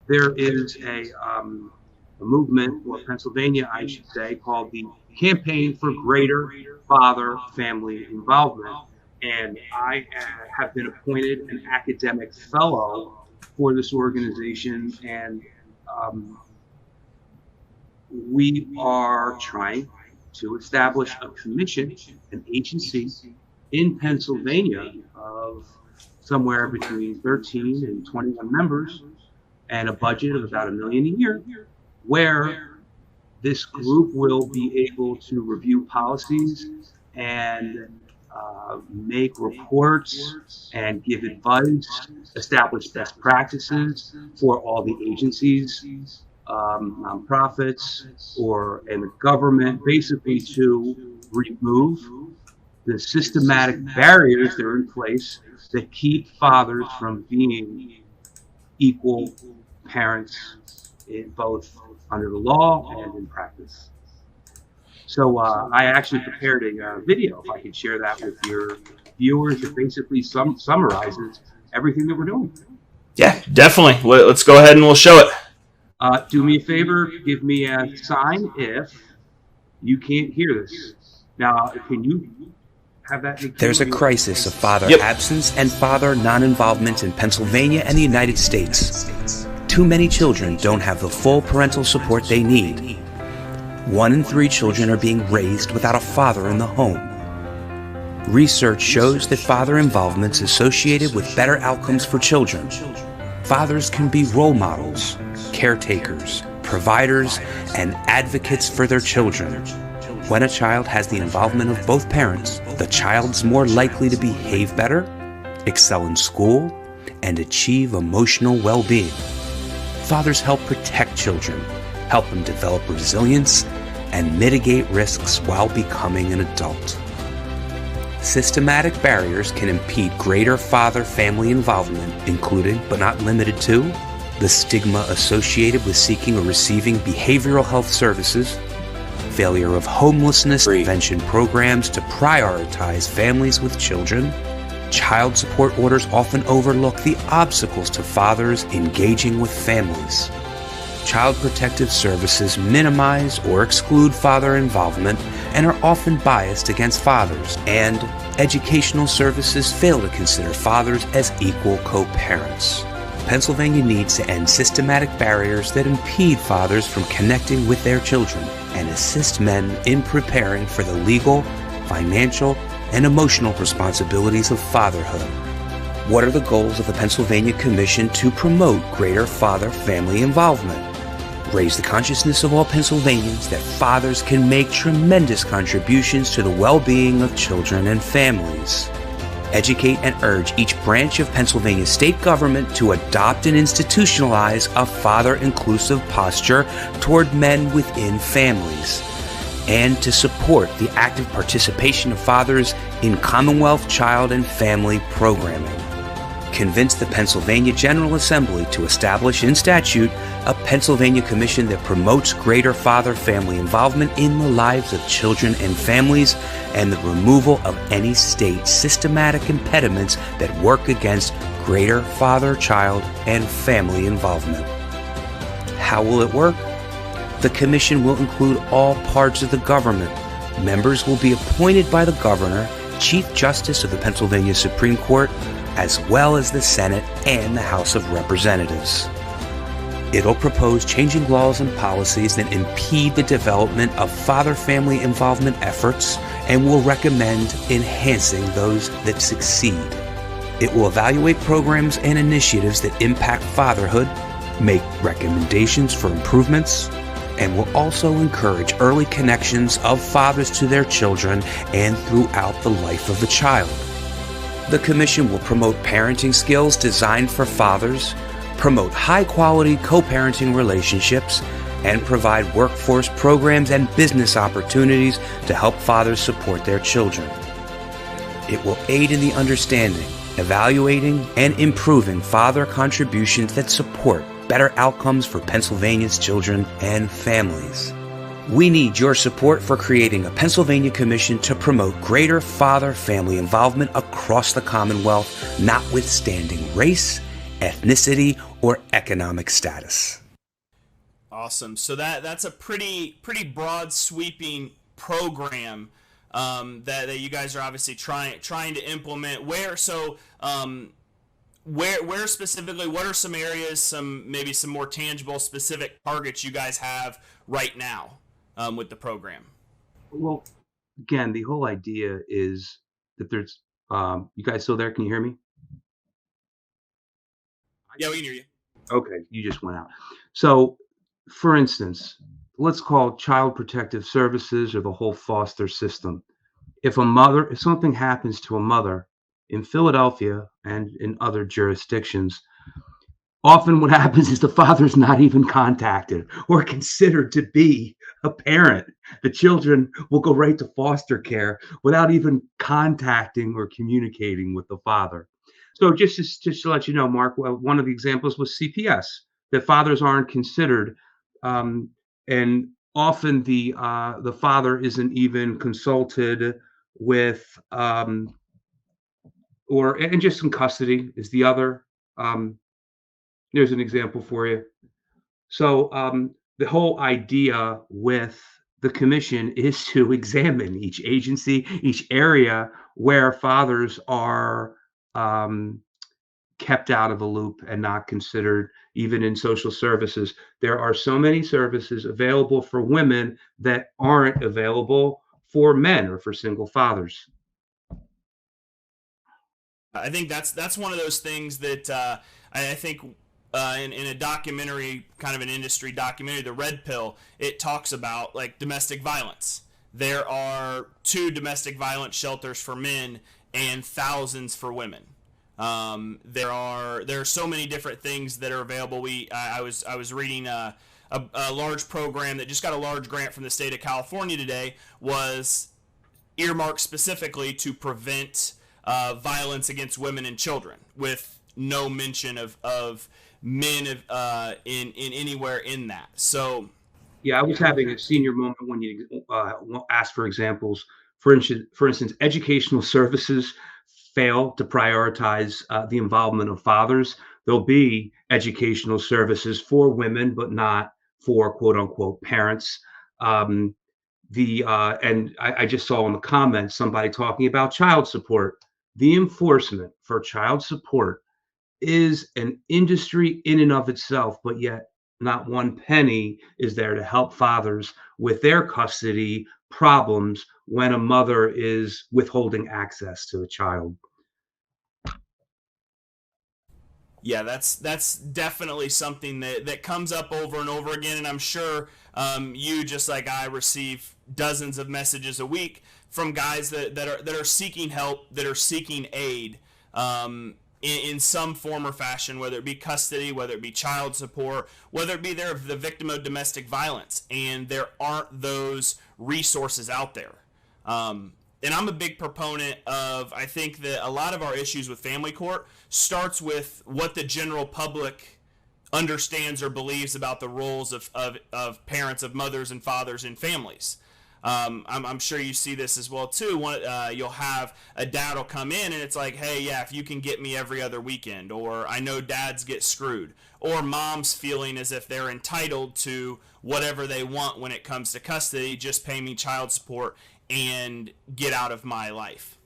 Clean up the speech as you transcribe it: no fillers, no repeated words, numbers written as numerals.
there is a movement, or Pennsylvania, I should say, called the Campaign for Greater Father Family Involvement. And I have been appointed an academic fellow for this organization. And um, we are trying to establish a commission, an agency in Pennsylvania of somewhere between 13 and 21 members and a budget of about $1 million a year, where this group will be able to review policies and make reports and give advice, establish best practices for all the agencies, nonprofits, or in the government, basically to remove the systematic barriers that are in place that keep fathers from being equal parents in both under the law and in practice. So I actually prepared a video, if I could share that with your viewers, that basically summarizes everything that we're doing. Yeah, definitely. Let's go ahead and we'll show it. Do me a favor, give me a sign if you can't hear this. Now, can you have that? There's a crisis of father absence and father non-involvement in Pennsylvania and the United States. Too many children don't have the full parental support they need. 1 in 3 children are being raised without a father in the home. Research shows that father involvement is associated with better outcomes for children. Fathers can be role models, caretakers, providers, and advocates for their children. When a child has the involvement of both parents, the child's more likely to behave better, excel in school, and achieve emotional well-being. Fathers help protect children, help them develop resilience, and mitigate risks while becoming an adult. Systematic barriers can impede greater father-family involvement, including, but not limited to, the stigma associated with seeking or receiving behavioral health services, failure of homelessness prevention programs to prioritize families with children. Child support orders often overlook the obstacles to fathers engaging with families. Child protective services minimize or exclude father involvement and are often biased against fathers, and educational services fail to consider fathers as equal co-parents. Pennsylvania needs to end systematic barriers that impede fathers from connecting with their children and assist men in preparing for the legal, financial, and emotional responsibilities of fatherhood. What are the goals of the Pennsylvania Commission to promote greater father-family involvement? Raise the consciousness of all Pennsylvanians that fathers can make tremendous contributions to the well-being of children and families. Educate and urge each branch of Pennsylvania state government to adopt and institutionalize a father-inclusive posture toward men within families, and to support the active participation of fathers in Commonwealth child and family programming. Convince the Pennsylvania General Assembly to establish in statute a Pennsylvania Commission that promotes greater father-family involvement in the lives of children and families, and the removal of any state systematic impediments that work against greater father, child, and family involvement. How will it work? The Commission will include all parts of the government. Members will be appointed by the Governor, Chief Justice of the Pennsylvania Supreme Court, as well as the Senate and the House of Representatives. It'll propose changing laws and policies that impede the development of father-family involvement efforts, and will recommend enhancing those that succeed. It will evaluate programs and initiatives that impact fatherhood, make recommendations for improvements, and will also encourage early connections of fathers to their children and throughout the life of the child. The Commission will promote parenting skills designed for fathers, promote high-quality co-parenting relationships, and provide workforce programs and business opportunities to help fathers support their children. It will aid in the understanding, evaluating, and improving father contributions that support better outcomes for Pennsylvania's children and families. We need your support for creating a Pennsylvania Commission to promote greater father-family involvement across the Commonwealth, notwithstanding race ethnicity, or economic status. Awesome. So that's a pretty broad sweeping program that you guys are obviously trying to implement. Where specifically, what are some areas, maybe some more tangible, specific targets you guys have right now with the program? Well, again, the whole idea is that there's, you guys still there? Can you hear me? Yeah, we can hear you. Okay, you just went out. So, for instance, let's call Child Protective Services or the whole foster system. If something happens to a mother in Philadelphia and in other jurisdictions, often what happens is the father's not even contacted or considered to be a parent. The children will go right to foster care without even contacting or communicating with the father. So just to let you know, Mark, one of the examples was CPS, that fathers aren't considered, and often the father isn't even consulted with, and just in custody is the other. There's an example for you. So the whole idea with the commission is to examine each agency, each area where fathers are kept out of the loop and not considered, even in social services. There are so many services available for women that aren't available for men or for single fathers. I think that's one of those things that I think in a documentary, kind of an industry documentary, The Red Pill, it talks about like domestic violence. There are 2 domestic violence shelters for men and thousands for women. There are so many different things that are available. I was reading a large program that just got a large grant from the state of California today, was earmarked specifically to prevent violence against women and children, with no mention of men in anywhere in that. So yeah, I was having a senior moment when you asked for examples. For instance, educational services fail to prioritize the involvement of fathers. There'll be educational services for women, but not for quote unquote parents. And I just saw in the comments somebody talking about child support. The enforcement for child support is an industry in and of itself, but yet not one penny is there to help fathers with their custody problems when a mother is withholding access to a child. Yeah, that's definitely something that comes up over and over again, and I'm sure you, just like I, receive dozens of messages a week from guys that are seeking help, that are seeking aid in some form or fashion, whether it be custody, whether it be child support, whether it be they're the victim of domestic violence, and there aren't those resources out there. And I'm a big proponent of, I think that a lot of our issues with family court starts with what the general public understands or believes about the roles of parents, of mothers and fathers in families. I'm sure you see this as well too. You'll have a dad will come in and it's like, hey, yeah, if you can get me every other weekend, or I know dads get screwed, or moms feeling as if they're entitled to whatever they want when it comes to custody, just pay me child support and get out of my life.